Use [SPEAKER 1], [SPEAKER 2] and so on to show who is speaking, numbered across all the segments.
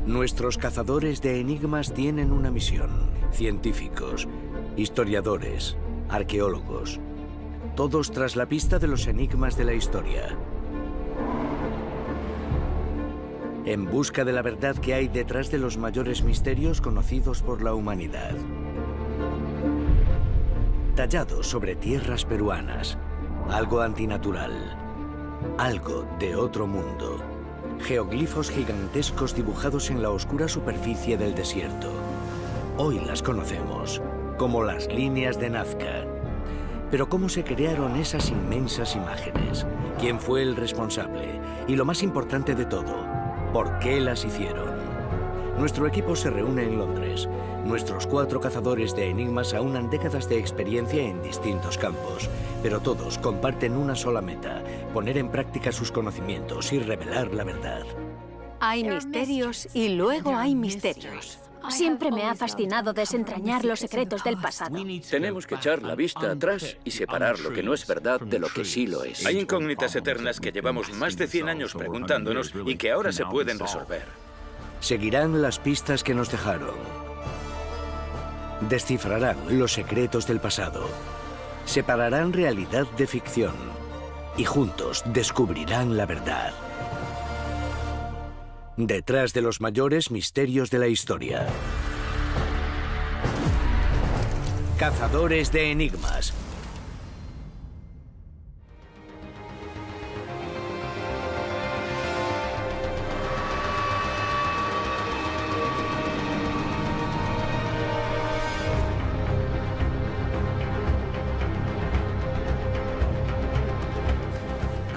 [SPEAKER 1] Nuestros cazadores de enigmas tienen una misión. Científicos, historiadores, arqueólogos. Todos tras la pista de los enigmas de la historia. En busca de la verdad que hay detrás de los mayores misterios conocidos por la humanidad. Tallados sobre tierras peruanas. Algo antinatural. Algo de otro mundo. Geoglifos gigantescos dibujados en la oscura superficie del desierto. Hoy las conocemos como las líneas de Nazca. Pero ¿cómo se crearon esas inmensas imágenes? ¿Quién fue el responsable? Y lo más importante de todo, ¿por qué las hicieron? Nuestro equipo se reúne en Londres. Nuestros 4 cazadores de enigmas aunan décadas de experiencia en distintos campos, pero todos comparten una sola meta: poner en práctica sus conocimientos y revelar la verdad.
[SPEAKER 2] Hay misterios y luego hay misterios. Siempre me ha fascinado desentrañar los secretos del pasado.
[SPEAKER 3] Tenemos que echar la vista atrás y separar lo que no es verdad de lo que sí lo es.
[SPEAKER 4] Hay incógnitas eternas que llevamos más de 100 años preguntándonos y que ahora se pueden resolver.
[SPEAKER 1] Seguirán las pistas que nos dejaron. Descifrarán los secretos del pasado. Separarán realidad de ficción. Y juntos descubrirán la verdad. Detrás de los mayores misterios de la historia. Cazadores de enigmas.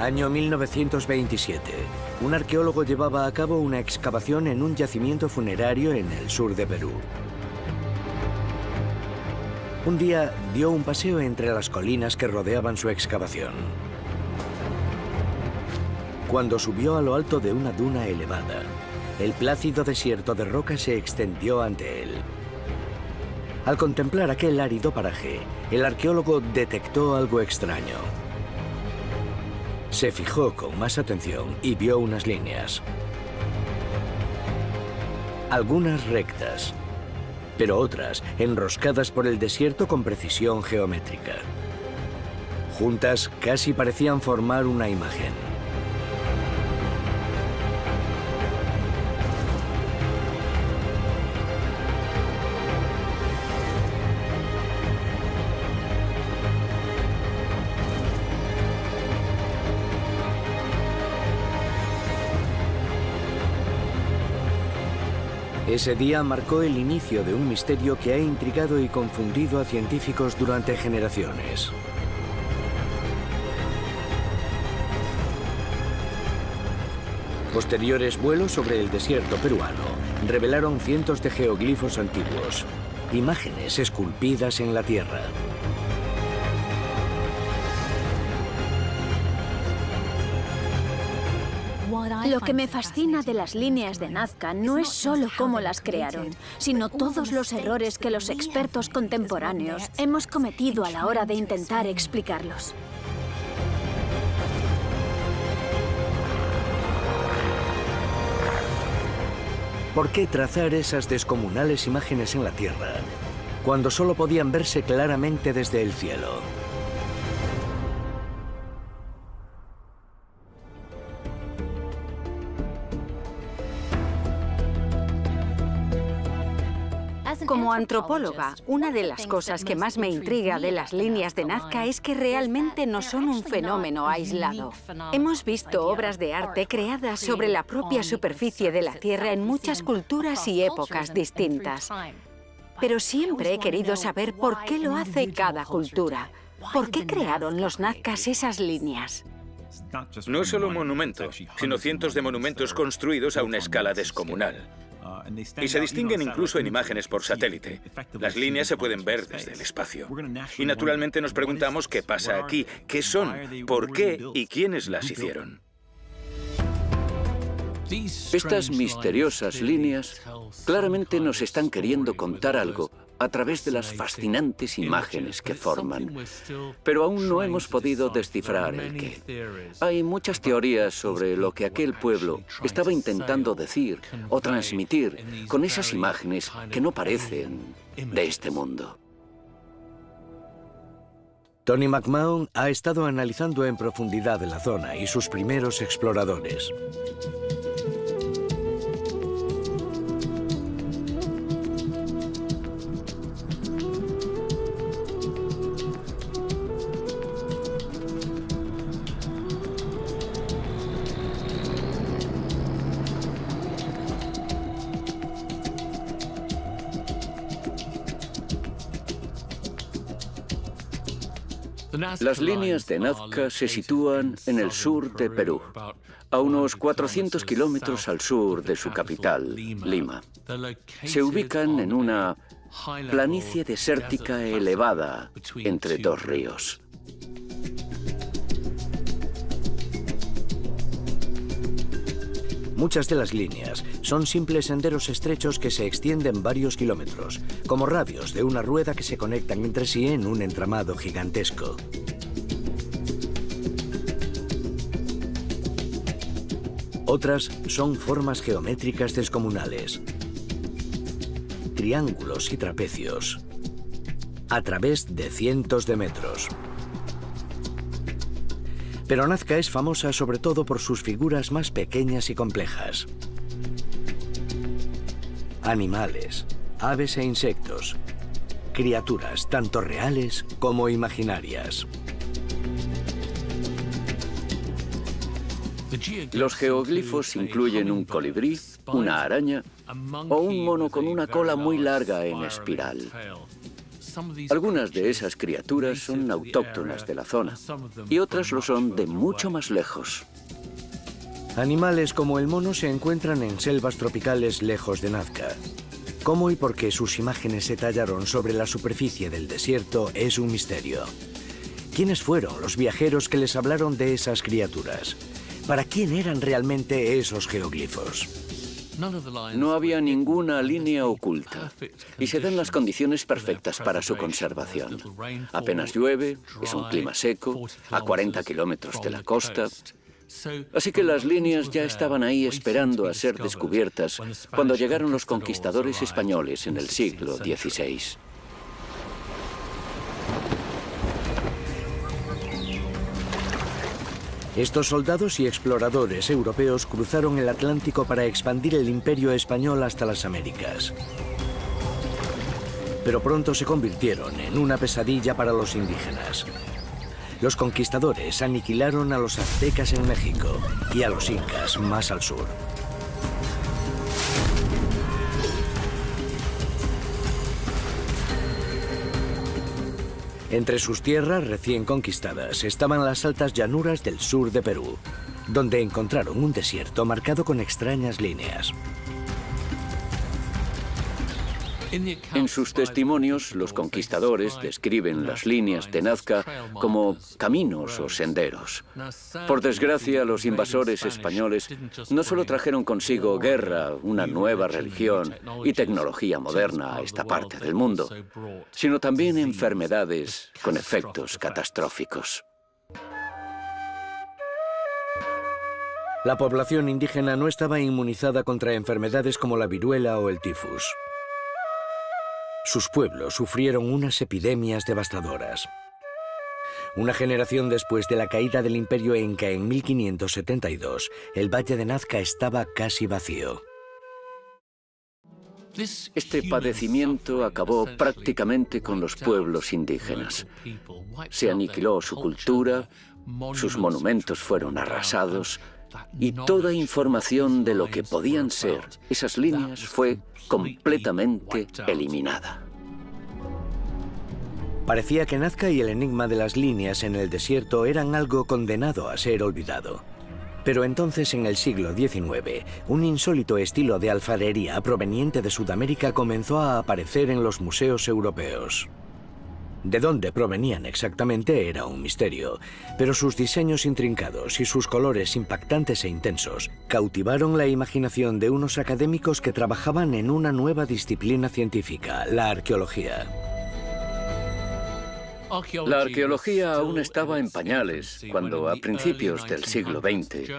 [SPEAKER 1] Año 1927. Un arqueólogo llevaba a cabo una excavación en un yacimiento funerario en el sur de Perú. Un día dio un paseo entre las colinas que rodeaban su excavación. Cuando subió a lo alto de una duna elevada, el plácido desierto de roca se extendió ante él. Al contemplar aquel árido paraje, el arqueólogo detectó algo extraño. Se fijó con más atención y vio unas líneas. Algunas rectas, pero otras enroscadas por el desierto con precisión geométrica. Juntas casi parecían formar una imagen. Ese día marcó el inicio de un misterio que ha intrigado y confundido a científicos durante generaciones. Posteriores vuelos sobre el desierto peruano revelaron cientos de geoglifos antiguos, imágenes esculpidas en la tierra.
[SPEAKER 2] Lo que me fascina de las líneas de Nazca no es solo cómo las crearon, sino todos los errores que los expertos contemporáneos hemos cometido a la hora de intentar explicarlos.
[SPEAKER 1] ¿Por qué trazar esas descomunales imágenes en la tierra cuando solo podían verse claramente desde el cielo?
[SPEAKER 2] Como antropóloga, una de las cosas que más me intriga de las líneas de Nazca es que realmente no son un fenómeno aislado. Hemos visto obras de arte creadas sobre la propia superficie de la Tierra en muchas culturas y épocas distintas. Pero siempre he querido saber por qué lo hace cada cultura. ¿Por qué crearon los nazcas esas líneas?
[SPEAKER 4] No es solo un monumento, sino cientos de monumentos construidos a una escala descomunal. Y se distinguen incluso en imágenes por satélite. Las líneas se pueden ver desde el espacio. Y naturalmente nos preguntamos qué pasa aquí, qué son, por qué y quiénes las hicieron.
[SPEAKER 3] Estas misteriosas líneas claramente nos están queriendo contar algo a través de las fascinantes imágenes que forman, pero aún no hemos podido descifrar el qué. Hay muchas teorías sobre lo que aquel pueblo estaba intentando decir o transmitir con esas imágenes que no parecen de este mundo.
[SPEAKER 1] Tony McMahon ha estado analizando en profundidad la zona y sus primeros exploradores.
[SPEAKER 3] Las líneas de Nazca se sitúan en el sur de Perú, a unos 400 kilómetros al sur de su capital, Lima. Se ubican en una planicie desértica elevada entre dos ríos.
[SPEAKER 1] Muchas de las líneas son simples senderos estrechos que se extienden varios kilómetros, como radios de una rueda que se conectan entre sí en un entramado gigantesco. Otras son formas geométricas descomunales, triángulos y trapecios, a través de cientos de metros. Pero Nazca es famosa sobre todo por sus figuras más pequeñas y complejas. Animales, aves e insectos, criaturas tanto reales como imaginarias.
[SPEAKER 3] Los geoglifos incluyen un colibrí, una araña o un mono con una cola muy larga en espiral. Algunas de esas criaturas son autóctonas de la zona y otras lo son de mucho más lejos.
[SPEAKER 1] Animales como el mono se encuentran en selvas tropicales lejos de Nazca. Cómo y por qué sus imágenes se tallaron sobre la superficie del desierto es un misterio. ¿Quiénes fueron los viajeros que les hablaron de esas criaturas? ¿Para quién eran realmente esos geoglifos?
[SPEAKER 3] No había ninguna línea oculta y se dan las condiciones perfectas para su conservación. Apenas llueve, es un clima seco, a 40 kilómetros de la costa. Así que las líneas ya estaban ahí esperando a ser descubiertas cuando llegaron los conquistadores españoles en el siglo XVI.
[SPEAKER 1] Estos soldados y exploradores europeos cruzaron el Atlántico para expandir el imperio español hasta las Américas. Pero pronto se convirtieron en una pesadilla para los indígenas. Los conquistadores aniquilaron a los aztecas en México y a los incas más al sur. Entre sus tierras recién conquistadas estaban las altas llanuras del sur de Perú, donde encontraron un desierto marcado con extrañas líneas.
[SPEAKER 3] En sus testimonios, los conquistadores describen las líneas de Nazca como caminos o senderos. Por desgracia, los invasores españoles no solo trajeron consigo guerra, una nueva religión y tecnología moderna a esta parte del mundo, sino también enfermedades con efectos catastróficos.
[SPEAKER 1] La población indígena no estaba inmunizada contra enfermedades como la viruela o el tifus. Sus pueblos sufrieron unas epidemias devastadoras. Una generación después de la caída del Imperio Inca en 1572, el Valle de Nazca estaba casi vacío.
[SPEAKER 3] Este padecimiento acabó prácticamente con los pueblos indígenas. Se aniquiló su cultura, sus monumentos fueron arrasados y toda información de lo que podían ser esas líneas fue completamente eliminada.
[SPEAKER 1] Parecía que Nazca y el enigma de las líneas en el desierto eran algo condenado a ser olvidado. Pero entonces, en el siglo XIX, un insólito estilo de alfarería proveniente de Sudamérica comenzó a aparecer en los museos europeos. De dónde provenían exactamente era un misterio, pero sus diseños intrincados y sus colores impactantes e intensos cautivaron la imaginación de unos académicos que trabajaban en una nueva disciplina científica, la arqueología.
[SPEAKER 3] La arqueología aún estaba en pañales cuando, a principios del siglo XX,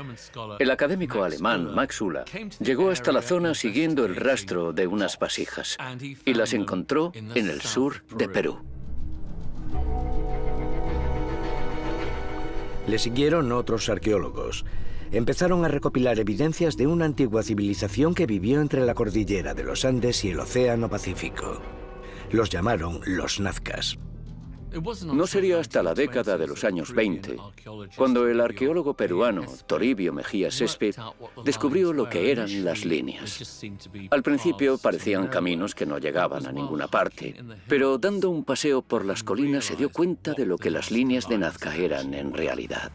[SPEAKER 3] el académico alemán Max Ulla llegó hasta la zona siguiendo el rastro de unas vasijas y las encontró en el sur de Perú.
[SPEAKER 1] Le siguieron otros arqueólogos. Empezaron a recopilar evidencias de una antigua civilización que vivió entre la cordillera de los Andes y el Océano Pacífico. Los llamaron los nazcas.
[SPEAKER 3] No sería hasta la década de los años 20 cuando el arqueólogo peruano Toribio Mejía Césped descubrió lo que eran las líneas. Al principio parecían caminos que no llegaban a ninguna parte, pero dando un paseo por las colinas se dio cuenta de lo que las líneas de Nazca eran en realidad.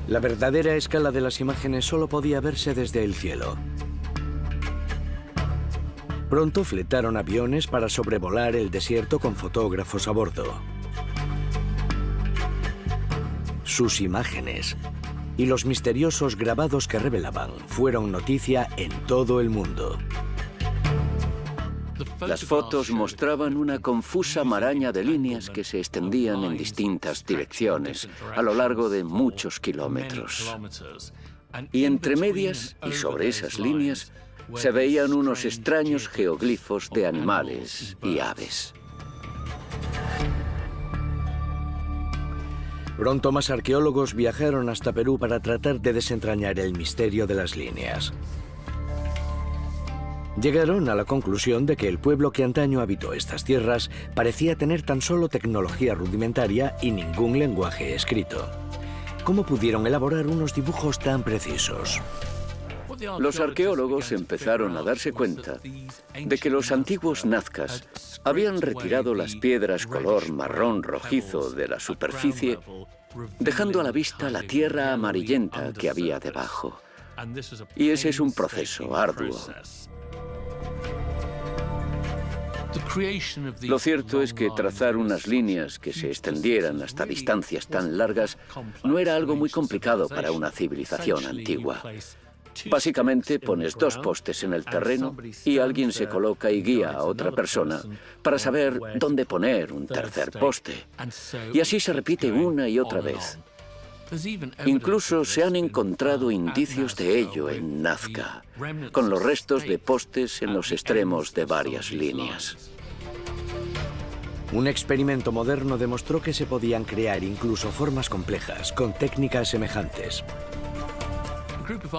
[SPEAKER 1] La verdadera escala de las imágenes solo podía verse desde el cielo. Pronto fletaron aviones para sobrevolar el desierto con fotógrafos a bordo. Sus imágenes y los misteriosos grabados que revelaban fueron noticia en todo el mundo.
[SPEAKER 3] Las fotos mostraban una confusa maraña de líneas que se extendían en distintas direcciones a lo largo de muchos kilómetros. Y entre medias y sobre esas líneas se veían unos extraños geoglifos de animales y aves.
[SPEAKER 1] Pronto más arqueólogos viajaron hasta Perú para tratar de desentrañar el misterio de las líneas. Llegaron a la conclusión de que el pueblo que antaño habitó estas tierras parecía tener tan solo tecnología rudimentaria y ningún lenguaje escrito. ¿Cómo pudieron elaborar unos dibujos tan precisos?
[SPEAKER 3] Los arqueólogos empezaron a darse cuenta de que los antiguos nazcas habían retirado las piedras color marrón rojizo de la superficie, dejando a la vista la tierra amarillenta que había debajo. Y ese es un proceso arduo. Lo cierto es que trazar unas líneas que se extendieran hasta distancias tan largas no era algo muy complicado para una civilización antigua. Básicamente pones dos postes en el terreno y alguien se coloca y guía a otra persona para saber dónde poner un tercer poste. Y así se repite una y otra vez. Incluso se han encontrado indicios de ello en Nazca, con los restos de postes en los extremos de varias líneas.
[SPEAKER 1] Un experimento moderno demostró que se podían crear incluso formas complejas con técnicas semejantes.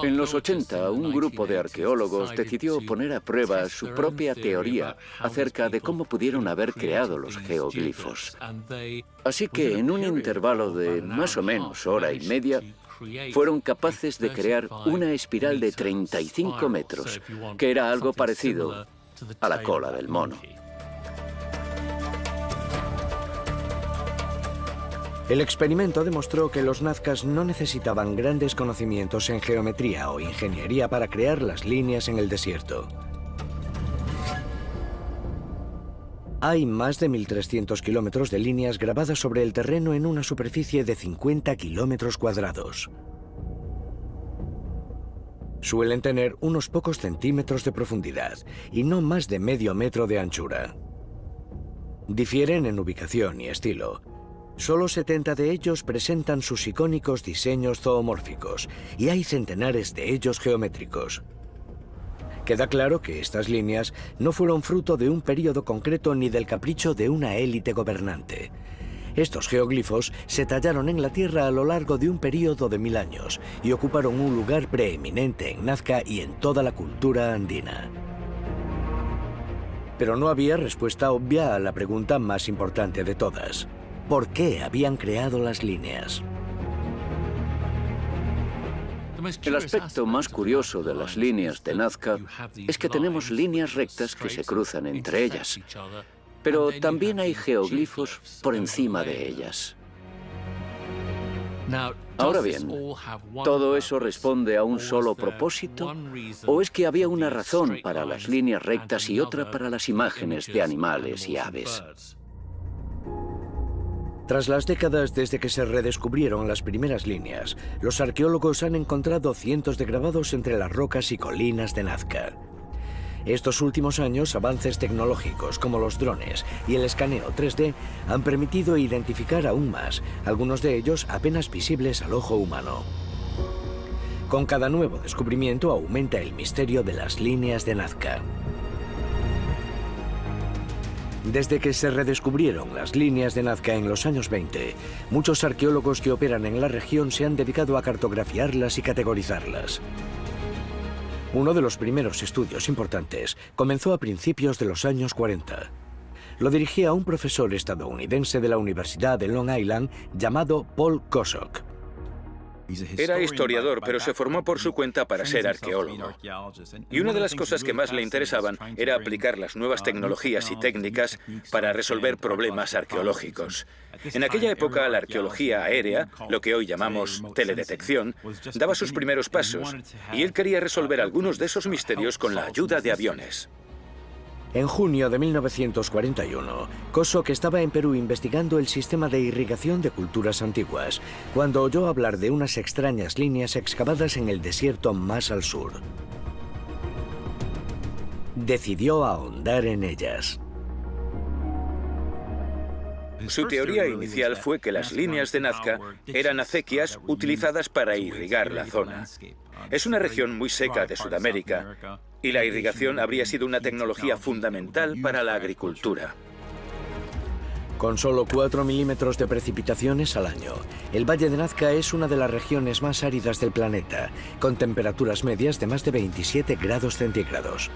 [SPEAKER 3] En los 80, un grupo de arqueólogos decidió poner a prueba su propia teoría acerca de cómo pudieron haber creado los geoglifos. Así que en un intervalo de más o menos hora y media, fueron capaces de crear una espiral de 35 metros, que era algo parecido a la cola del mono.
[SPEAKER 1] El experimento demostró que los nazcas no necesitaban grandes conocimientos en geometría o ingeniería para crear las líneas en el desierto. Hay más de 1.300 kilómetros de líneas grabadas sobre el terreno en una superficie de 50 kilómetros cuadrados. Suelen tener unos pocos centímetros de profundidad y no más de medio metro de anchura. Difieren en ubicación y estilo. Solo 70 de ellos presentan sus icónicos diseños zoomórficos y hay centenares de ellos geométricos. Queda claro que estas líneas no fueron fruto de un período concreto ni del capricho de una élite gobernante. Estos geoglifos se tallaron en la tierra a lo largo de un período de 1000 años y ocuparon un lugar preeminente en Nazca y en toda la cultura andina. Pero no había respuesta obvia a la pregunta más importante de todas. ¿Por qué habían creado las líneas?
[SPEAKER 3] El aspecto más curioso de las líneas de Nazca es que tenemos líneas rectas que se cruzan entre ellas, pero también hay geoglifos por encima de ellas. Ahora bien, ¿todo eso responde a un solo propósito? ¿O es que había una razón para las líneas rectas y otra para las imágenes de animales y aves?
[SPEAKER 1] Tras las décadas desde que se redescubrieron las primeras líneas, los arqueólogos han encontrado cientos de grabados entre las rocas y colinas de Nazca. Estos últimos años, avances tecnológicos como los drones y el escaneo 3D han permitido identificar aún más, algunos de ellos apenas visibles al ojo humano. Con cada nuevo descubrimiento aumenta el misterio de las líneas de Nazca. Desde que se redescubrieron las líneas de Nazca en los años 20, muchos arqueólogos que operan en la región se han dedicado a cartografiarlas y categorizarlas. Uno de los primeros estudios importantes comenzó a principios de los años 40. Lo dirigía un profesor estadounidense de la Universidad de Long Island llamado Paul Kosok.
[SPEAKER 4] Era historiador, pero se formó por su cuenta para ser arqueólogo. Y una de las cosas que más le interesaban era aplicar las nuevas tecnologías y técnicas para resolver problemas arqueológicos. En aquella época, la arqueología aérea, lo que hoy llamamos teledetección, daba sus primeros pasos, y él quería resolver algunos de esos misterios con la ayuda de aviones.
[SPEAKER 1] En junio de 1941, Kosok estaba en Perú investigando el sistema de irrigación de culturas antiguas, cuando oyó hablar de unas extrañas líneas excavadas en el desierto más al sur. Decidió ahondar en ellas.
[SPEAKER 4] Su teoría inicial fue que las líneas de Nazca eran acequias utilizadas para irrigar la zona. Es una región muy seca de Sudamérica, y la irrigación habría sido una tecnología fundamental para la agricultura.
[SPEAKER 1] Con solo 4 milímetros de precipitaciones al año, el Valle de Nazca es una de las regiones más áridas del planeta, con temperaturas medias de más de 27 grados centígrados.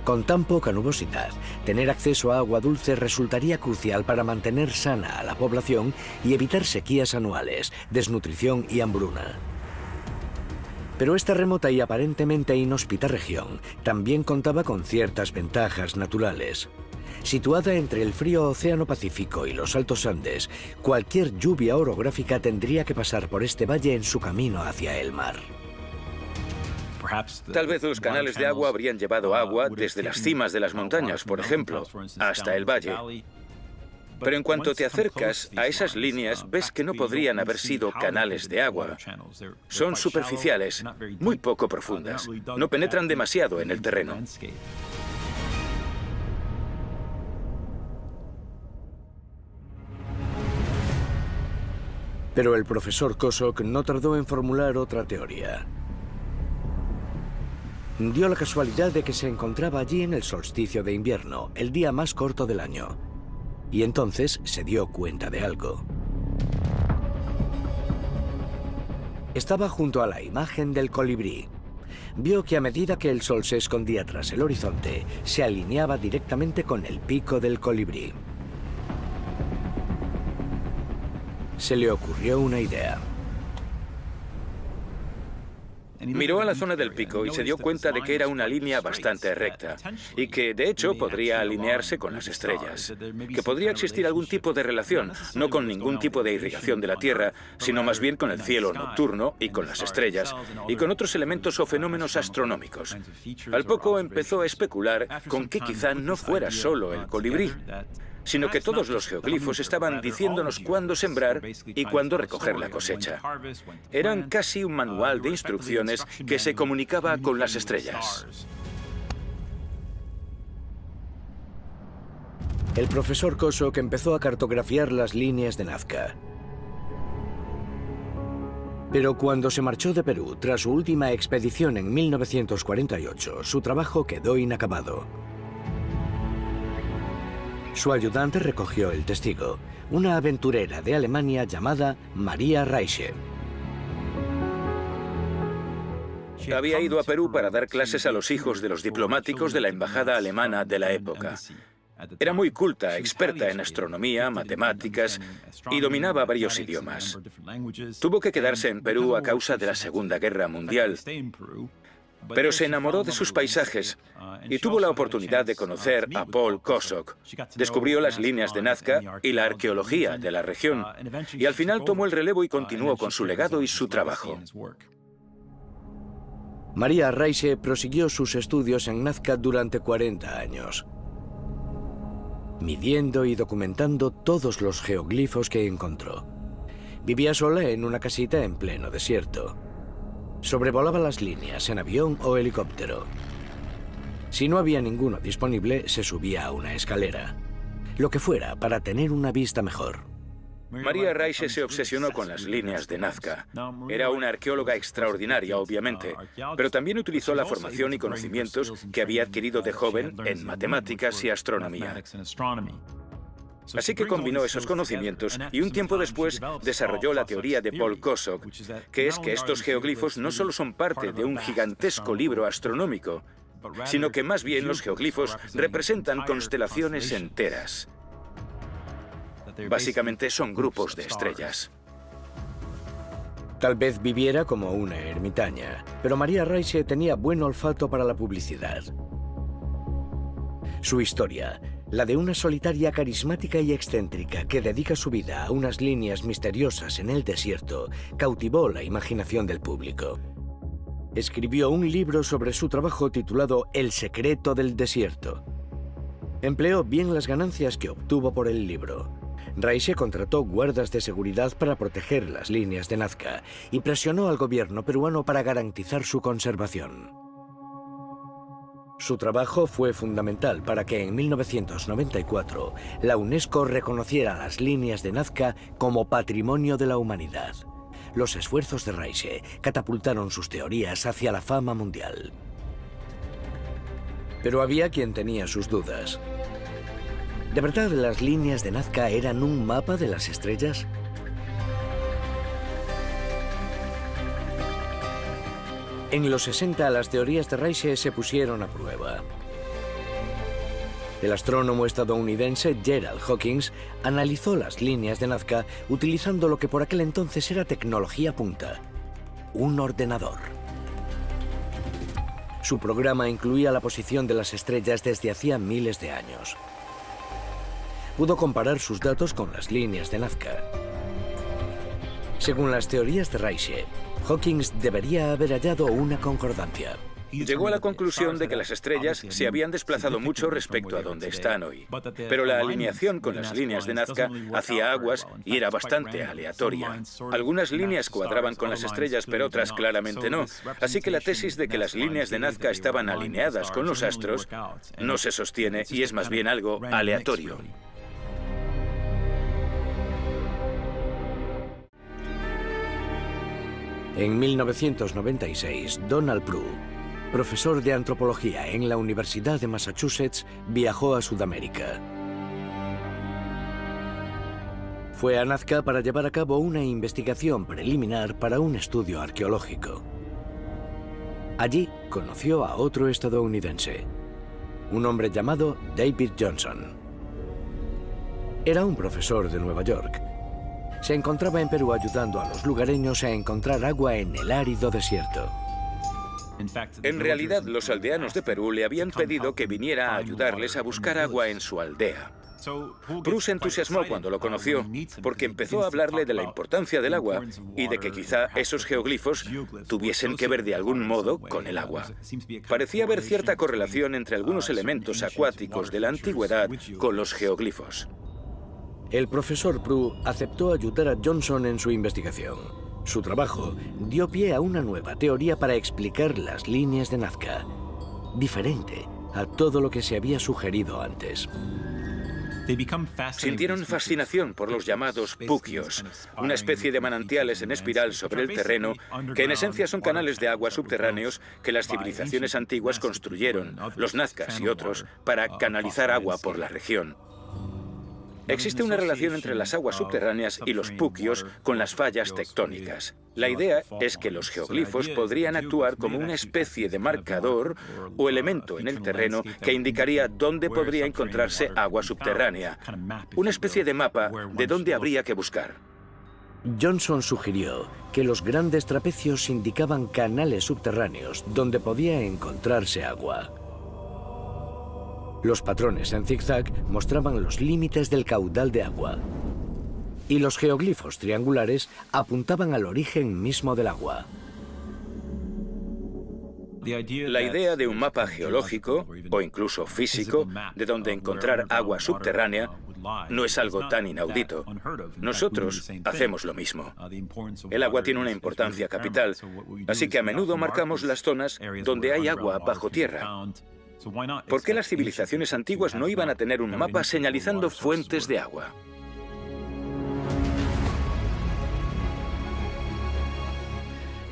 [SPEAKER 1] Con tan poca nubosidad, tener acceso a agua dulce resultaría crucial para mantener sana a la población y evitar sequías anuales, desnutrición y hambruna. Pero esta remota y aparentemente inhóspita región también contaba con ciertas ventajas naturales. Situada entre el frío Océano Pacífico y los Altos Andes, cualquier lluvia orográfica tendría que pasar por este valle en su camino hacia el mar.
[SPEAKER 4] Tal vez los canales de agua habrían llevado agua desde las cimas de las montañas, por ejemplo, hasta el valle. Pero en cuanto te acercas a esas líneas, ves que no podrían haber sido canales de agua. Son superficiales, muy poco profundas. No penetran demasiado en el terreno.
[SPEAKER 1] Pero el profesor Kosok no tardó en formular otra teoría. Dio la casualidad de que se encontraba allí en el solsticio de invierno, el día más corto del año. Y entonces se dio cuenta de algo. Estaba junto a la imagen del colibrí. Vio que a medida que el sol se escondía tras el horizonte, se alineaba directamente con el pico del colibrí. Se le ocurrió una idea.
[SPEAKER 4] Miró a la zona del pico y se dio cuenta de que era una línea bastante recta y que, de hecho, podría alinearse con las estrellas, que podría existir algún tipo de relación, no con ningún tipo de irrigación de la Tierra, sino más bien con el cielo nocturno y con las estrellas y con otros elementos o fenómenos astronómicos. Al poco empezó a especular con que quizá no fuera solo el colibrí, sino que todos los geoglifos estaban diciéndonos cuándo sembrar y cuándo recoger la cosecha. Eran casi un manual de instrucciones que se comunicaba con las estrellas.
[SPEAKER 1] El profesor Kosok empezó a cartografiar las líneas de Nazca. Pero cuando se marchó de Perú tras su última expedición en 1948, su trabajo quedó inacabado. Su ayudante recogió el testigo, una aventurera de Alemania llamada María Reiche.
[SPEAKER 4] Había ido a Perú para dar clases a los hijos de los diplomáticos de la embajada alemana de la época. Era muy culta, experta en astronomía, matemáticas y dominaba varios idiomas. Tuvo que quedarse en Perú a causa de la Segunda Guerra Mundial. pero se enamoró de sus paisajes y tuvo la oportunidad de conocer a Paul Kosok. Descubrió las líneas de Nazca y la arqueología de la región, y al final tomó el relevo y continuó con su legado y su trabajo.
[SPEAKER 1] María Raiche prosiguió sus estudios en Nazca durante 40 años, midiendo y documentando todos los geoglifos que encontró. Vivía sola en una casita en pleno desierto. Sobrevolaba las líneas en avión o helicóptero. Si no había ninguno disponible, se subía a una escalera. Lo que fuera para tener una vista mejor.
[SPEAKER 4] María Raiche se obsesionó con las líneas de Nazca. Era una arqueóloga extraordinaria, obviamente, pero también utilizó la formación y conocimientos que había adquirido de joven en matemáticas y astronomía. Así que combinó esos conocimientos y un tiempo después desarrolló la teoría de Paul Kosok, que es que estos geoglifos no solo son parte de un gigantesco libro astronómico, sino que más bien los geoglifos representan constelaciones enteras. Básicamente son grupos de estrellas.
[SPEAKER 1] Tal vez viviera como una ermitaña, pero María Raiche tenía buen olfato para la publicidad. Su historia, la de una solitaria carismática y excéntrica que dedica su vida a unas líneas misteriosas en el desierto, cautivó la imaginación del público. Escribió un libro sobre su trabajo titulado El secreto del desierto. Empleó bien las ganancias que obtuvo por el libro. Raiche contrató guardas de seguridad para proteger las líneas de Nazca y presionó al gobierno peruano para garantizar su conservación. Su trabajo fue fundamental para que en 1994 la UNESCO reconociera las líneas de Nazca como Patrimonio de la Humanidad. Los esfuerzos de Raiche catapultaron sus teorías hacia la fama mundial. Pero había quien tenía sus dudas. ¿De verdad las líneas de Nazca eran un mapa de las estrellas? En los 60 las teorías de Raiche se pusieron a prueba. El astrónomo estadounidense Gerald Hawkins analizó las líneas de Nazca utilizando lo que por aquel entonces era tecnología punta: un ordenador. Su programa incluía la posición de las estrellas desde hacía miles de años. Pudo comparar sus datos con las líneas de Nazca. Según las teorías de Raiche, Hawkins debería haber hallado una concordancia.
[SPEAKER 4] Llegó a la conclusión de que las estrellas se habían desplazado mucho respecto a donde están hoy. Pero la alineación con las líneas de Nazca hacía aguas y era bastante aleatoria. Algunas líneas cuadraban con las estrellas, pero otras claramente no. Así que la tesis de que las líneas de Nazca estaban alineadas con los astros no se sostiene y es más bien algo aleatorio.
[SPEAKER 1] En 1996, Donald Prue, profesor de antropología en la Universidad de Massachusetts, viajó a Sudamérica. Fue a Nazca para llevar a cabo una investigación preliminar para un estudio arqueológico. Allí conoció a otro estadounidense, un hombre llamado David Johnson. Era un profesor de Nueva York. Se encontraba en Perú ayudando a los lugareños a encontrar agua en el árido desierto.
[SPEAKER 4] En realidad, los aldeanos de Perú le habían pedido que viniera a ayudarles a buscar agua en su aldea. Prue se entusiasmó cuando lo conoció, porque empezó a hablarle de la importancia del agua y de que quizá esos geoglifos tuviesen que ver de algún modo con el agua. Parecía haber cierta correlación entre algunos elementos acuáticos de la antigüedad con los geoglifos.
[SPEAKER 1] El profesor Prue aceptó ayudar a Johnson en su investigación. Su trabajo dio pie a una nueva teoría para explicar las líneas de Nazca, diferente a todo lo que se había sugerido antes.
[SPEAKER 4] Sintieron fascinación por los llamados puquios, una especie de manantiales en espiral sobre el terreno que en esencia son canales de agua subterráneos que las civilizaciones antiguas construyeron, los nazcas y otros, para canalizar agua por la región. Existe una relación entre las aguas subterráneas y los puquios con las fallas tectónicas. La idea es que los geoglifos podrían actuar como una especie de marcador o elemento en el terreno que indicaría dónde podría encontrarse agua subterránea, una especie de mapa de dónde habría que buscar.
[SPEAKER 1] Johnson sugirió que los grandes trapecios indicaban canales subterráneos donde podía encontrarse agua. Los patrones en zigzag mostraban los límites del caudal de agua. Y los geoglifos triangulares apuntaban al origen mismo del agua.
[SPEAKER 4] La idea de un mapa geológico, o incluso físico, de donde encontrar agua subterránea, no es algo tan inaudito. Nosotros hacemos lo mismo. El agua tiene una importancia capital, así que a menudo marcamos las zonas donde hay agua bajo tierra. ¿Por qué las civilizaciones antiguas no iban a tener un mapa señalizando fuentes de agua?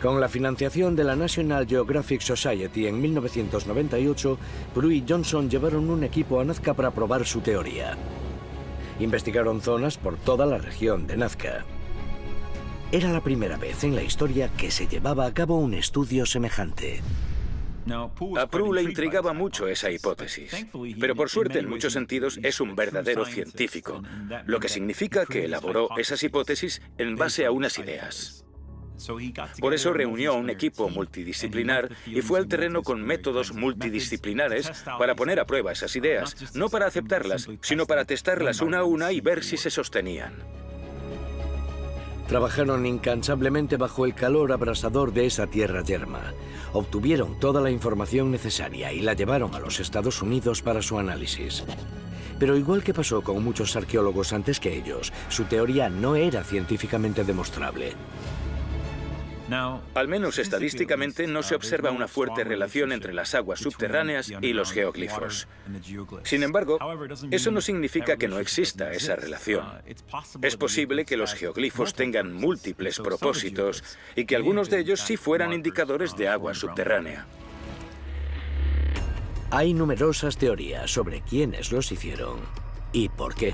[SPEAKER 1] Con la financiación de la National Geographic Society en 1998, Prue y Johnson llevaron un equipo a Nazca para probar su teoría. Investigaron zonas por toda la región de Nazca. Era la primera vez en la historia que se llevaba a cabo un estudio semejante.
[SPEAKER 4] A Prue le intrigaba mucho esa hipótesis, pero por suerte en muchos sentidos es un verdadero científico, lo que significa que elaboró esas hipótesis en base a unas ideas. Por eso reunió a un equipo multidisciplinar y fue al terreno con métodos multidisciplinares para poner a prueba esas ideas, no para aceptarlas, sino para testarlas una a una y ver si se sostenían.
[SPEAKER 1] Trabajaron incansablemente bajo el calor abrasador de esa tierra yerma. Obtuvieron toda la información necesaria y la llevaron a los Estados Unidos para su análisis. Pero igual que pasó con muchos arqueólogos antes que ellos, su teoría no era científicamente demostrable.
[SPEAKER 4] Al menos estadísticamente no se observa una fuerte relación entre las aguas subterráneas y los geoglifos. Sin embargo, eso no significa que no exista esa relación. Es posible que los geoglifos tengan múltiples propósitos y que algunos de ellos sí fueran indicadores de agua subterránea.
[SPEAKER 1] Hay numerosas teorías sobre quiénes los hicieron y por qué.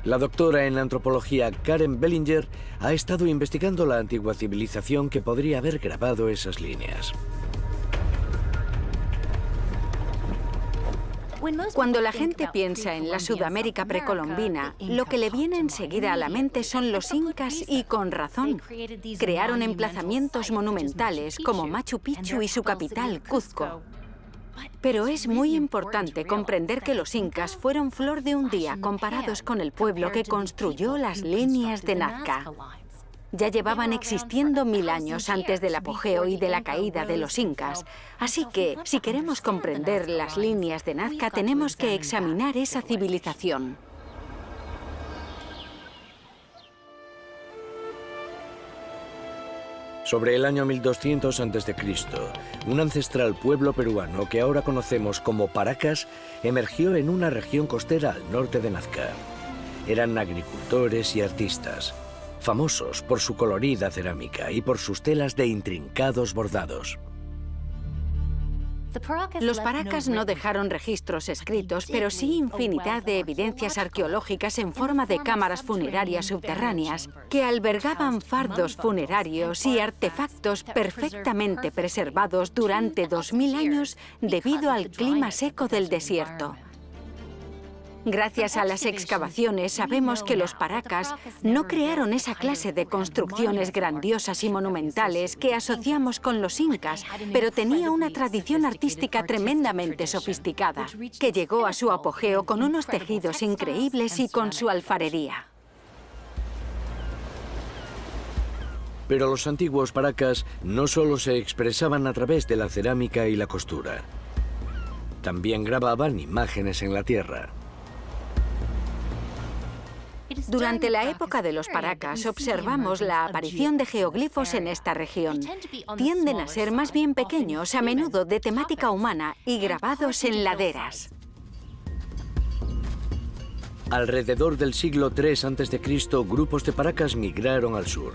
[SPEAKER 1] La doctora en antropología Karen Bellinger ha estado investigando la antigua civilización que podría haber grabado esas líneas.
[SPEAKER 2] Cuando la gente piensa en la Sudamérica precolombina, lo que le viene enseguida a la mente son los incas y con razón. Crearon emplazamientos monumentales como Machu Picchu y su capital, Cuzco. Pero es muy importante comprender que los incas fueron flor de un día comparados con el pueblo que construyó las líneas de Nazca. Ya llevaban existiendo 1000 años antes del apogeo y de la caída de los incas. Así que, si queremos comprender las líneas de Nazca, tenemos que examinar esa civilización.
[SPEAKER 1] Sobre el año 1200 a.C., un ancestral pueblo peruano que ahora conocemos como Paracas emergió en una región costera al norte de Nazca. Eran agricultores y artistas, famosos por su colorida cerámica y por sus telas de intrincados bordados.
[SPEAKER 2] Los Paracas no dejaron registros escritos, pero sí infinidad de evidencias arqueológicas en forma de cámaras funerarias subterráneas que albergaban fardos funerarios y artefactos perfectamente preservados durante 2000 años debido al clima seco del desierto. Gracias a las excavaciones sabemos que los Paracas no crearon esa clase de construcciones grandiosas y monumentales que asociamos con los incas, pero tenía una tradición artística tremendamente sofisticada, que llegó a su apogeo con unos tejidos increíbles y con su alfarería.
[SPEAKER 1] Pero los antiguos Paracas no solo se expresaban a través de la cerámica y la costura. También grababan imágenes en la tierra.
[SPEAKER 2] Durante la época de los Paracas observamos la aparición de geoglifos en esta región. Tienden a ser más bien pequeños, a menudo de temática humana y grabados en laderas.
[SPEAKER 1] Alrededor del siglo III a.C., grupos de Paracas migraron al sur.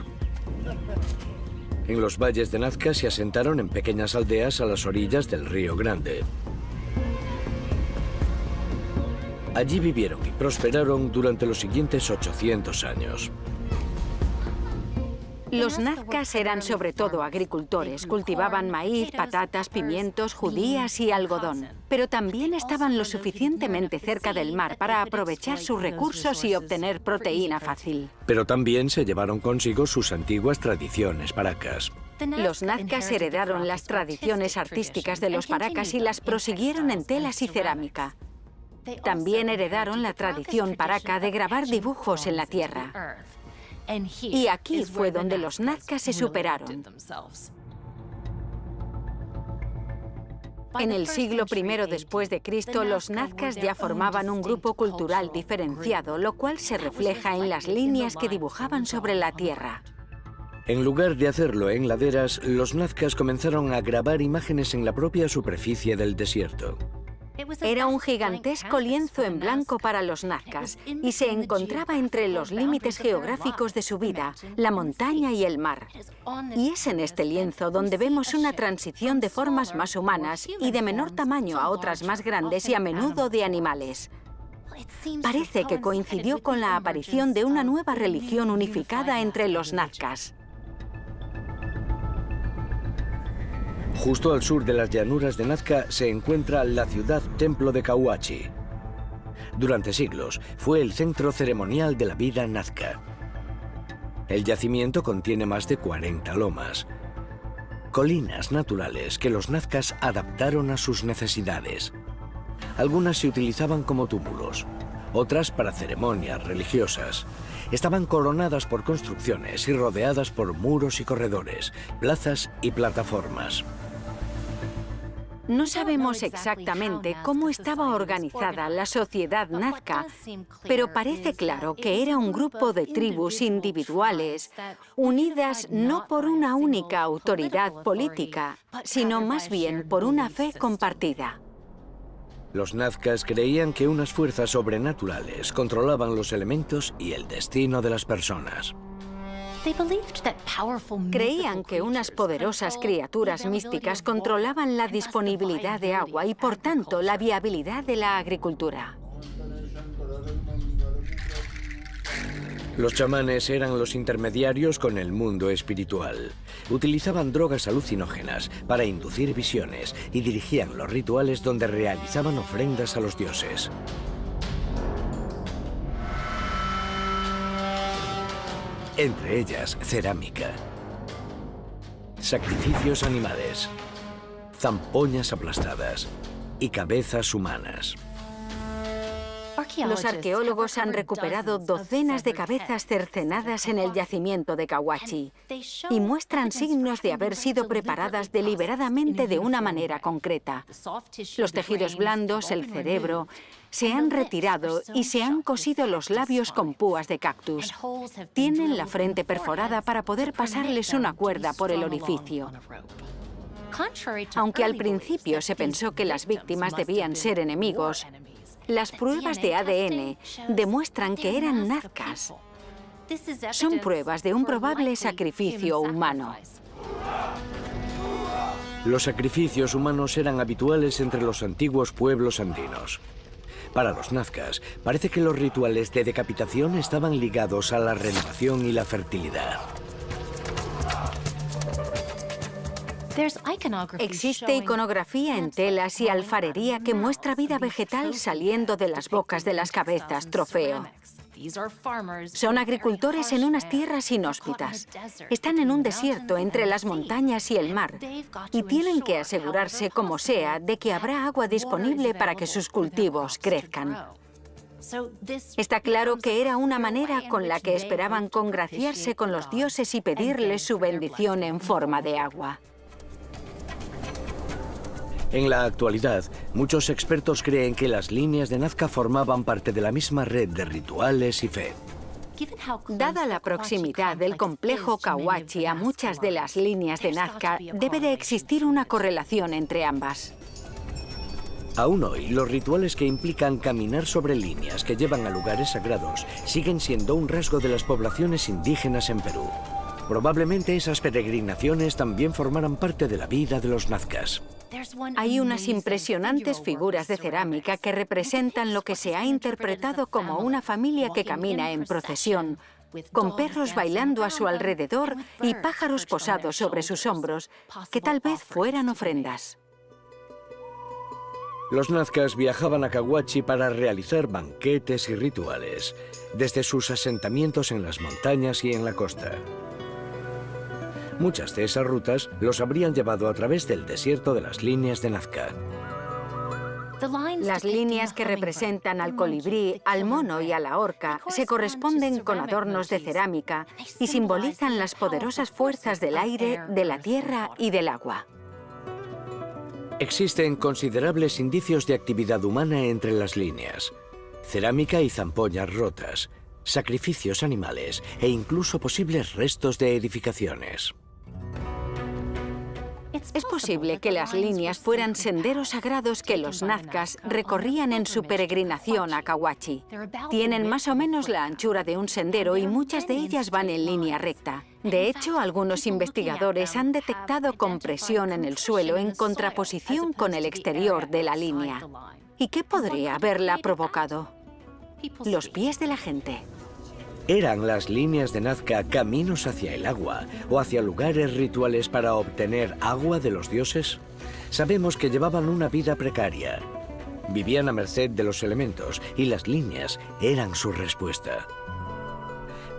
[SPEAKER 1] En los valles de Nazca se asentaron en pequeñas aldeas a las orillas del Río Grande. Allí vivieron y prosperaron durante los siguientes 800 años.
[SPEAKER 2] Los nazcas eran sobre todo agricultores, cultivaban maíz, patatas, pimientos, judías y algodón. Pero también estaban lo suficientemente cerca del mar para aprovechar sus recursos y obtener proteína fácil.
[SPEAKER 1] Pero también se llevaron consigo sus antiguas tradiciones paracas.
[SPEAKER 2] Los nazcas heredaron las tradiciones artísticas de los paracas y las prosiguieron en telas y cerámica. También heredaron la tradición paraca de grabar dibujos en la tierra. Y aquí fue donde los nazcas se superaron. En el siglo I después de Cristo, los nazcas ya formaban un grupo cultural diferenciado, lo cual se refleja en las líneas que dibujaban sobre la tierra.
[SPEAKER 1] En lugar de hacerlo en laderas, los nazcas comenzaron a grabar imágenes en la propia superficie del desierto.
[SPEAKER 2] Era un gigantesco lienzo en blanco para los nazcas y se encontraba entre los límites geográficos de su vida, la montaña y el mar. Y es en este lienzo donde vemos una transición de formas más humanas y de menor tamaño a otras más grandes y a menudo de animales. Parece que coincidió con la aparición de una nueva religión unificada entre los nazcas.
[SPEAKER 1] Justo al sur de las llanuras de Nazca se encuentra la ciudad templo de Cahuachi. Durante siglos fue el centro ceremonial de la vida nazca. El yacimiento contiene más de 40 lomas, colinas naturales que los nazcas adaptaron a sus necesidades. Algunas se utilizaban como túmulos, otras para ceremonias religiosas. Estaban coronadas por construcciones y rodeadas por muros y corredores, plazas y plataformas.
[SPEAKER 2] No sabemos exactamente cómo estaba organizada la sociedad nazca, pero parece claro que era un grupo de tribus individuales, unidas no por una única autoridad política, sino más bien por una fe compartida.
[SPEAKER 1] Los nazcas creían que unas fuerzas sobrenaturales controlaban los elementos y el destino de las personas.
[SPEAKER 2] Creían que unas poderosas criaturas místicas controlaban la disponibilidad de agua y, por tanto, la viabilidad de la agricultura.
[SPEAKER 1] Los chamanes eran los intermediarios con el mundo espiritual. Utilizaban drogas alucinógenas para inducir visiones y dirigían los rituales donde realizaban ofrendas a los dioses. Entre ellas, cerámica, sacrificios animales, zampoñas aplastadas y cabezas humanas.
[SPEAKER 2] Los arqueólogos han recuperado docenas de cabezas cercenadas en el yacimiento de Cahuachi y muestran signos de haber sido preparadas deliberadamente de una manera concreta. Los tejidos blandos, el cerebro, se han retirado y se han cosido los labios con púas de cactus. Tienen la frente perforada para poder pasarles una cuerda por el orificio. Aunque al principio se pensó que las víctimas debían ser enemigos, las pruebas de ADN demuestran que eran nazcas. Son pruebas de un probable sacrificio humano.
[SPEAKER 1] Los sacrificios humanos eran habituales entre los antiguos pueblos andinos. Para los nazcas, parece que los rituales de decapitación estaban ligados a la renovación y la fertilidad.
[SPEAKER 2] Existe iconografía en telas y alfarería que muestra vida vegetal saliendo de las bocas de las cabezas trofeo. Son agricultores en unas tierras inhóspitas. Están en un desierto entre las montañas y el mar y tienen que asegurarse, como sea, de que habrá agua disponible para que sus cultivos crezcan. Está claro que era una manera con la que esperaban congraciarse con los dioses y pedirles su bendición en forma de agua.
[SPEAKER 1] En la actualidad, muchos expertos creen que las líneas de Nazca formaban parte de la misma red de rituales y fe.
[SPEAKER 2] Dada la proximidad del complejo Cahuachi a muchas de las líneas de Nazca, debe de existir una correlación entre ambas.
[SPEAKER 1] Aún hoy, los rituales que implican caminar sobre líneas que llevan a lugares sagrados siguen siendo un rasgo de las poblaciones indígenas en Perú. Probablemente esas peregrinaciones también formaran parte de la vida de los nazcas.
[SPEAKER 2] Hay unas impresionantes figuras de cerámica que representan lo que se ha interpretado como una familia que camina en procesión, con perros bailando a su alrededor y pájaros posados sobre sus hombros, que tal vez fueran ofrendas.
[SPEAKER 1] Los nazcas viajaban a Cahuachi para realizar banquetes y rituales, desde sus asentamientos en las montañas y en la costa. Muchas de esas rutas los habrían llevado a través del desierto de las líneas de Nazca.
[SPEAKER 2] Las líneas que representan al colibrí, al mono y a la orca se corresponden con adornos de cerámica y simbolizan las poderosas fuerzas del aire, de la tierra y del agua.
[SPEAKER 1] Existen considerables indicios de actividad humana entre las líneas. Cerámica y zampollas rotas, sacrificios animales e incluso posibles restos de edificaciones.
[SPEAKER 2] Es posible que las líneas fueran senderos sagrados que los nazcas recorrían en su peregrinación a Cahuachi. Tienen más o menos la anchura de un sendero y muchas de ellas van en línea recta. De hecho, algunos investigadores han detectado compresión en el suelo en contraposición con el exterior de la línea. ¿Y qué podría haberla provocado? Los pies de la gente.
[SPEAKER 1] ¿Eran las líneas de Nazca caminos hacia el agua o hacia lugares rituales para obtener agua de los dioses? Sabemos que llevaban una vida precaria. Vivían a merced de los elementos y las líneas eran su respuesta.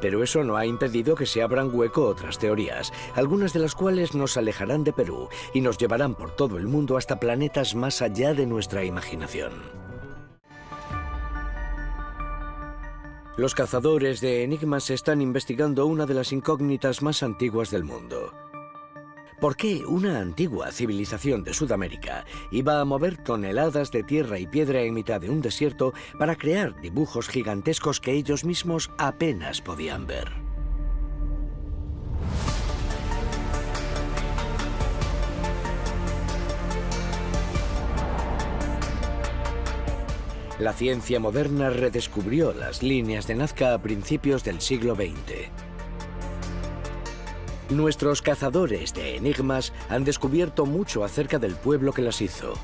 [SPEAKER 1] Pero eso no ha impedido que se abran hueco otras teorías, algunas de las cuales nos alejarán de Perú y nos llevarán por todo el mundo hasta planetas más allá de nuestra imaginación. Los cazadores de enigmas están investigando una de las incógnitas más antiguas del mundo. ¿Por qué una antigua civilización de Sudamérica iba a mover toneladas de tierra y piedra en mitad de un desierto para crear dibujos gigantescos que ellos mismos apenas podían ver? La ciencia moderna redescubrió las líneas de Nazca a principios del siglo XX. Nuestros cazadores de enigmas han descubierto mucho acerca del pueblo que las hizo,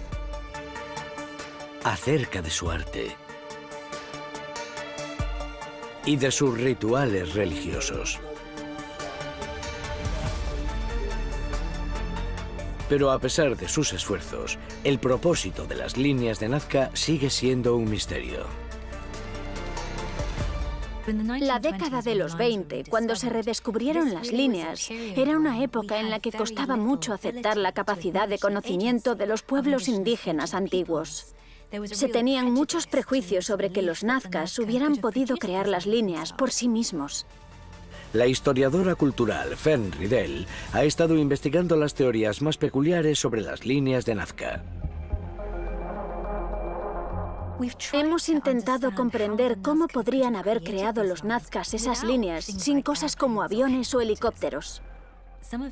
[SPEAKER 1] acerca de su arte y de sus rituales religiosos. Pero a pesar de sus esfuerzos, el propósito de las líneas de Nazca sigue siendo un misterio.
[SPEAKER 5] La década de los 20, cuando se redescubrieron las líneas, era una época en la que costaba mucho aceptar la capacidad de conocimiento de los pueblos indígenas antiguos. Se tenían muchos prejuicios sobre que los nazcas hubieran podido crear las líneas por sí mismos.
[SPEAKER 1] La historiadora cultural Fern Riddell ha estado investigando las teorías más peculiares sobre las líneas de Nazca.
[SPEAKER 5] Hemos intentado comprender cómo podrían haber creado los nazcas esas líneas sin cosas como aviones o helicópteros.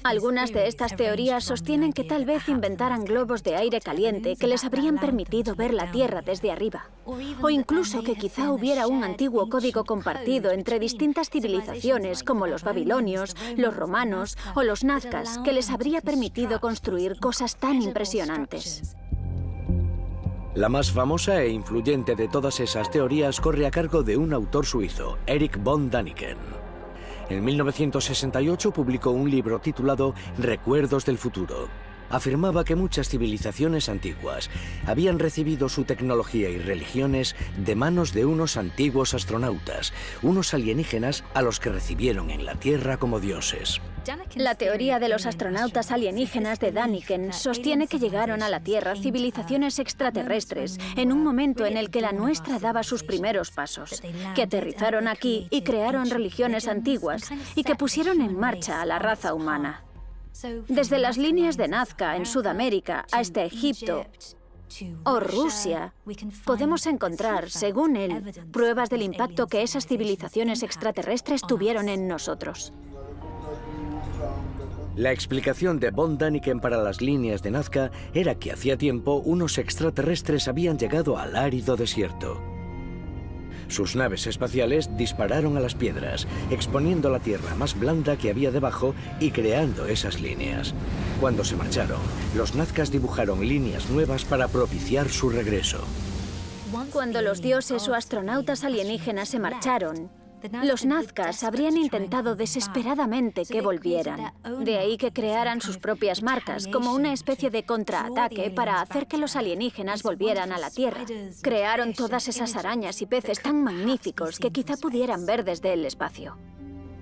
[SPEAKER 5] Algunas de estas teorías sostienen que tal vez inventaran globos de aire caliente que les habrían permitido ver la Tierra desde arriba. O incluso que quizá hubiera un antiguo código compartido entre distintas civilizaciones como los babilonios, los romanos o los nazcas que les habría permitido construir cosas tan impresionantes.
[SPEAKER 1] La más famosa e influyente de todas esas teorías corre a cargo de un autor suizo, Erich von Däniken. En 1968 publicó un libro titulado Recuerdos del futuro. Afirmaba que muchas civilizaciones antiguas habían recibido su tecnología y religiones de manos de unos antiguos astronautas, unos alienígenas a los que recibieron en la Tierra como dioses.
[SPEAKER 5] La teoría de los astronautas alienígenas de Däniken sostiene que llegaron a la Tierra civilizaciones extraterrestres en un momento en el que la nuestra daba sus primeros pasos, que aterrizaron aquí y crearon religiones antiguas y que pusieron en marcha a la raza humana. Desde las líneas de Nazca en Sudamérica hasta Egipto o Rusia, podemos encontrar, según él, pruebas del impacto que esas civilizaciones extraterrestres tuvieron en nosotros.
[SPEAKER 1] La explicación de von Däniken para las líneas de Nazca era que hacía tiempo unos extraterrestres habían llegado al árido desierto. Sus naves espaciales dispararon a las piedras, exponiendo la tierra más blanda que había debajo y creando esas líneas. Cuando se marcharon, los nazcas dibujaron líneas nuevas para propiciar su regreso.
[SPEAKER 5] Cuando los dioses o astronautas alienígenas se marcharon, Los nazcas habrían intentado desesperadamente que volvieran. De ahí que crearan sus propias marcas, como una especie de contraataque para hacer que los alienígenas volvieran a la Tierra. Crearon todas esas arañas y peces tan magníficos que quizá pudieran ver desde el espacio.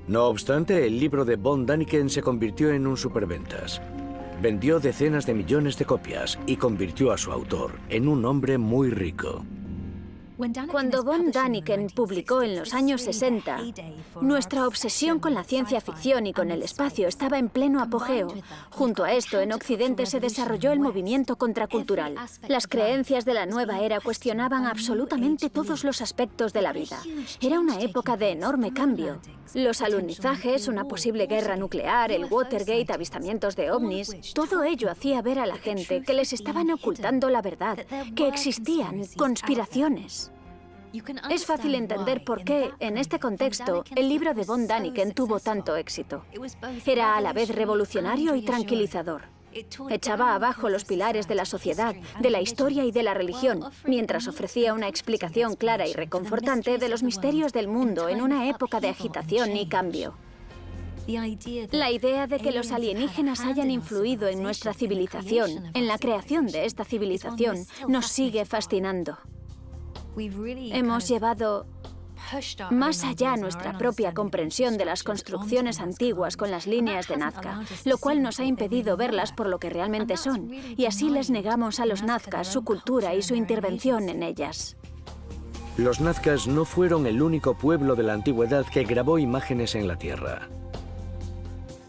[SPEAKER 1] No obstante, el libro de von Däniken se convirtió en un superventas. Vendió decenas de millones de copias y convirtió a su autor en un hombre muy rico.
[SPEAKER 5] Cuando von Däniken publicó en los años 60, nuestra obsesión con la ciencia ficción y con el espacio estaba en pleno apogeo. Junto a esto, en Occidente se desarrolló el movimiento contracultural. Las creencias de la nueva era cuestionaban absolutamente todos los aspectos de la vida. Era una época de enorme cambio. Los alunizajes, una posible guerra nuclear, el Watergate, avistamientos de ovnis, todo ello hacía ver a la gente que les estaban ocultando la verdad, que existían conspiraciones. Es fácil entender por qué, en este contexto, el libro de von Däniken tuvo tanto éxito. Era a la vez revolucionario y tranquilizador. Echaba abajo los pilares de la sociedad, de la historia y de la religión, mientras ofrecía una explicación clara y reconfortante de los misterios del mundo en una época de agitación y cambio. La idea de que los alienígenas hayan influido en nuestra civilización, en la creación de esta civilización, nos sigue fascinando. Hemos llevado más allá nuestra propia comprensión de las construcciones antiguas con las líneas de Nazca, lo cual nos ha impedido verlas por lo que realmente son, y así les negamos a los nazcas su cultura y su intervención en ellas.
[SPEAKER 1] Los nazcas no fueron el único pueblo de la antigüedad que grabó imágenes en la Tierra.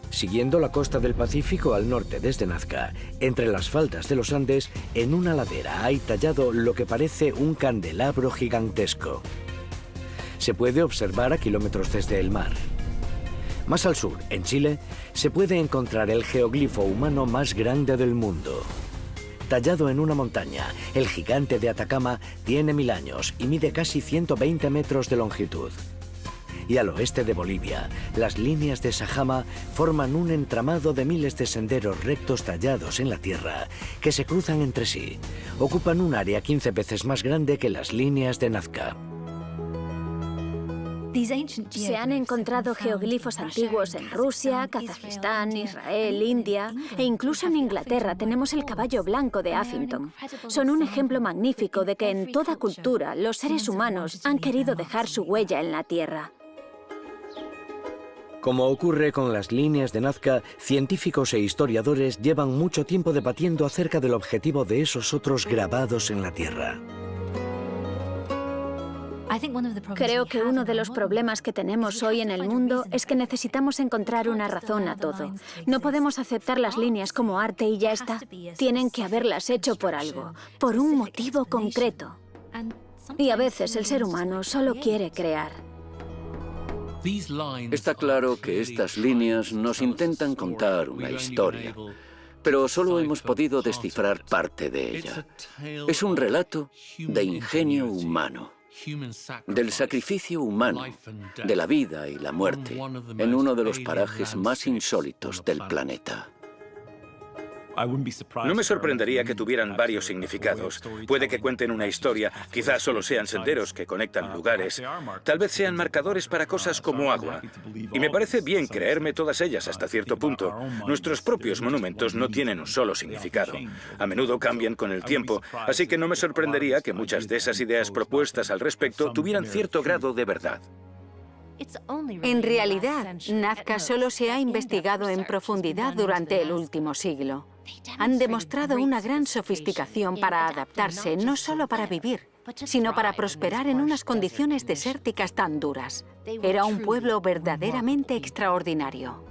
[SPEAKER 1] Siguiendo la costa del Pacífico al norte desde Nazca, entre las faldas de los Andes, en una ladera hay tallado lo que parece un candelabro gigantesco. Se puede observar a kilómetros desde el mar. Más al sur, en Chile, se puede encontrar el geoglifo humano más grande del mundo. Tallado en una montaña, el gigante de Atacama tiene 1000 años y mide casi 120 metros de longitud. Y al oeste de Bolivia, las líneas de Sajama forman un entramado de miles de senderos rectos tallados en la tierra que se cruzan entre sí. Ocupan un área 15 veces más grande que las líneas de Nazca.
[SPEAKER 5] Se han encontrado geoglifos antiguos en Rusia, Kazajistán, Israel, India e incluso en Inglaterra tenemos el caballo blanco de Huffington. Son un ejemplo magnífico de que en toda cultura los seres humanos han querido dejar su huella en la Tierra.
[SPEAKER 1] Como ocurre con las líneas de Nazca, científicos e historiadores llevan mucho tiempo debatiendo acerca del objetivo de esos otros grabados en la Tierra.
[SPEAKER 5] Creo que uno de los problemas que tenemos hoy en el mundo es que necesitamos encontrar una razón a todo. No podemos aceptar las líneas como arte y ya está. Tienen que haberlas hecho por algo, por un motivo concreto. Y a veces el ser humano solo quiere crear.
[SPEAKER 3] Está claro que estas líneas nos intentan contar una historia, pero solo hemos podido descifrar parte de ella. Es un relato de ingenio humano, del sacrificio humano, de la vida y la muerte, en uno de los parajes más insólitos del planeta.
[SPEAKER 4] No me sorprendería que tuvieran varios significados. Puede que cuenten una historia, quizás solo sean senderos que conectan lugares, tal vez sean marcadores para cosas como agua. Y me parece bien creerme todas ellas hasta cierto punto. Nuestros propios monumentos no tienen un solo significado. A menudo cambian con el tiempo, así que no me sorprendería que muchas de esas ideas propuestas al respecto tuvieran cierto grado de verdad.
[SPEAKER 2] En realidad, Nazca solo se ha investigado en profundidad durante el último siglo. Han demostrado una gran sofisticación para adaptarse, no solo para vivir, sino para prosperar en unas condiciones desérticas tan duras. Era un pueblo verdaderamente extraordinario.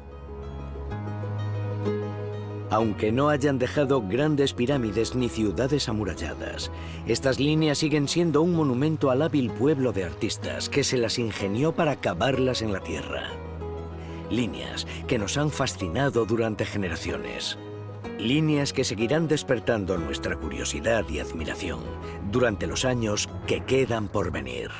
[SPEAKER 1] Aunque no hayan dejado grandes pirámides ni ciudades amuralladas, estas líneas siguen siendo un monumento al hábil pueblo de artistas que se las ingenió para cavarlas en la tierra. Líneas que nos han fascinado durante generaciones. Líneas que seguirán despertando nuestra curiosidad y admiración durante los años que quedan por venir.